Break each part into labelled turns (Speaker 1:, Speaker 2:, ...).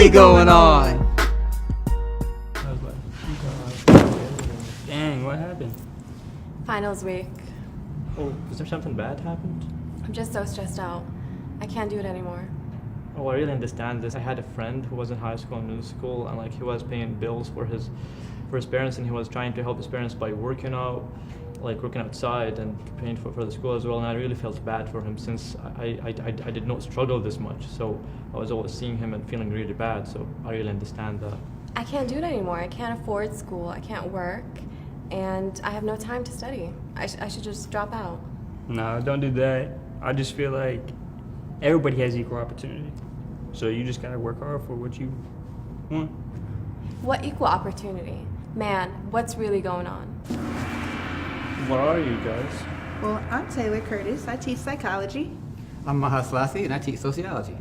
Speaker 1: really going on?
Speaker 2: I was like, dang, what happened?
Speaker 3: Finals week.
Speaker 2: Oh, was there something bad happened?
Speaker 3: I'm just so stressed out. I can't do it anymore.
Speaker 2: Oh, I really understand this. I had a friend who was in high school and middle school, and he was paying bills for his parents, and he was trying to help his parents by working outside and paying for the school as well. And I really felt bad for him since I did not struggle this much. So I was always seeing him and feeling really bad. So I really understand that.
Speaker 3: I can't do it anymore. I can't afford school. I can't work. And I have no time to study. I should just drop out.
Speaker 4: No, don't do that. I just feel like everybody has equal opportunity. So you just gotta work hard for what you want.
Speaker 3: What equal opportunity? Man, what's really going on?
Speaker 2: What are you guys?
Speaker 5: Well, I'm Taylor Curtis. I teach psychology.
Speaker 1: I'm Maha Selassie, and I teach sociology.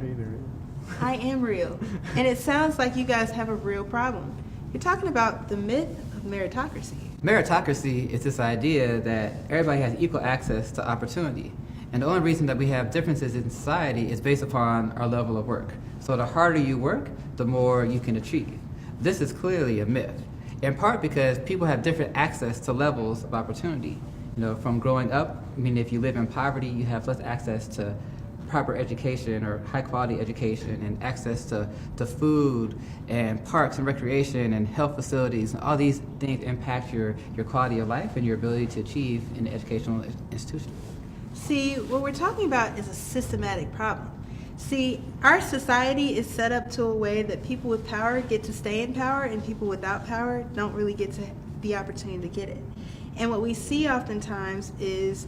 Speaker 5: I am real. And it sounds like you guys have a real problem. You're talking about the myth of meritocracy.
Speaker 1: Meritocracy is this idea that everybody has equal access to opportunity. And the only reason that we have differences in society is based upon our level of work. So the harder you work, the more you can achieve. This is clearly a myth, in part because people have different access to levels of opportunity. From growing up, if you live in poverty, you have less access to proper education or high quality education and access to food and parks and recreation and health facilities. And all these things impact your quality of life and your ability to achieve in an educational institution.
Speaker 5: See, what we're talking about is a systematic problem. See, our society is set up to a way that people with power get to stay in power and people without power don't really get to the opportunity to get it. And what we see oftentimes is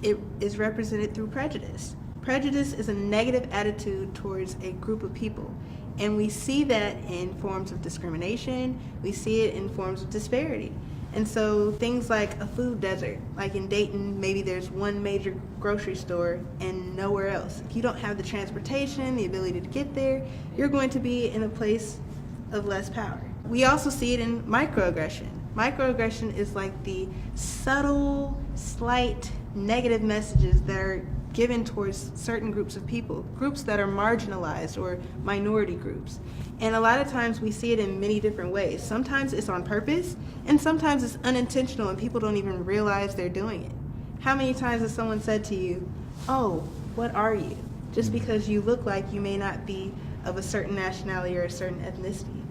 Speaker 5: it is represented through prejudice. Prejudice is a negative attitude towards a group of people. And we see that in forms of discrimination, we see it in forms of disparity. And so things like a food desert, like in Dayton, maybe there's one major grocery store and nowhere else. If you don't have the transportation, the ability to get there, you're going to be in a place of less power. We also see it in microaggression. Microaggression is like the subtle, slight negative messages that are given towards certain groups of people, groups that are marginalized or minority groups. And a lot of times we see it in many different ways. Sometimes it's on purpose, and sometimes it's unintentional and people don't even realize they're doing it. How many times has someone said to you, "Oh, what are you?" Just because you look like you may not be of a certain nationality or a certain ethnicity.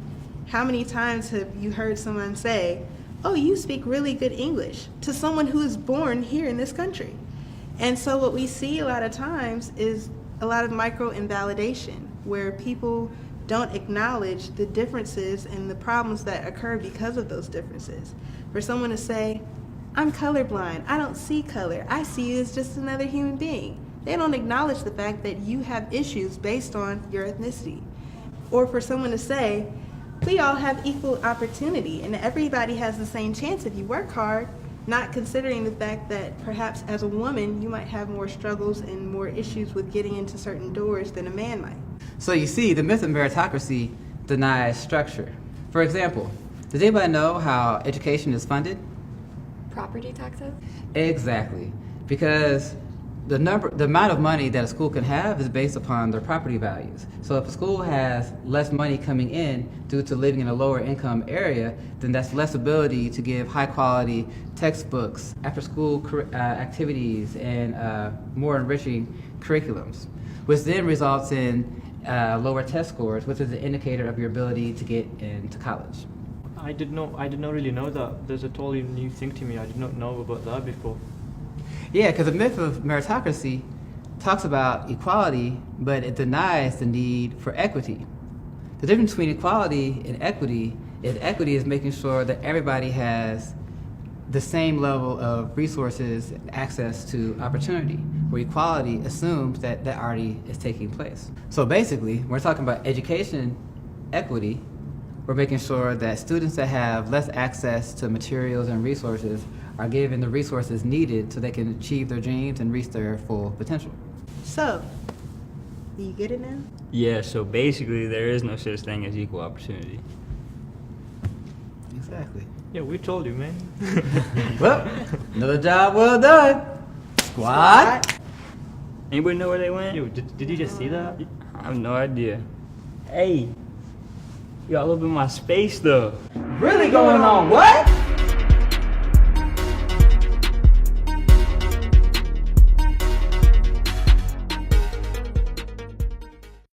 Speaker 5: How many times have you heard someone say, "Oh, you speak really good English," to someone who is born here in this country? And so what we see a lot of times is a lot of micro-invalidation, where people don't acknowledge the differences and the problems that occur because of those differences. For someone to say, "I'm colorblind, I don't see color, I see you as just another human being," they don't acknowledge the fact that you have issues based on your ethnicity. Or for someone to say, "We all have equal opportunity and everybody has the same chance if you work hard," not considering the fact that perhaps as a woman you might have more struggles and more issues with getting into certain doors than a man might.
Speaker 1: So you see, the myth of meritocracy denies structure. For example, does anybody know how education is funded?
Speaker 3: Property taxes?
Speaker 1: Exactly, because the amount of money that a school can have is based upon their property values. So if a school has less money coming in due to living in a lower income area, then that's less ability to give high quality textbooks, after school activities, and more enriching curriculums, which then results in lower test scores, which is an indicator of your ability to get into college.
Speaker 2: I did not really know that. There's a totally new thing to me. I did not know about that before.
Speaker 1: Yeah, because the myth of meritocracy talks about equality, but it denies the need for equity. The difference between equality and equity is making sure that everybody has the same level of resources and access to opportunity, where equality assumes that that already is taking place. So basically, when we're talking about education equity, we're making sure that students that have less access to materials and resources are given the resources needed so they can achieve their dreams and reach their full potential.
Speaker 5: So, do you get it now?
Speaker 4: Yeah, so basically there is no such thing as equal opportunity.
Speaker 1: Exactly.
Speaker 2: Yeah, we told you, man.
Speaker 1: Well, another job well done, squad.
Speaker 4: Anybody know where they went?
Speaker 2: Yo, did you just see that?
Speaker 4: I have no idea. Hey, Y'all up in my space though.
Speaker 1: Really going on what?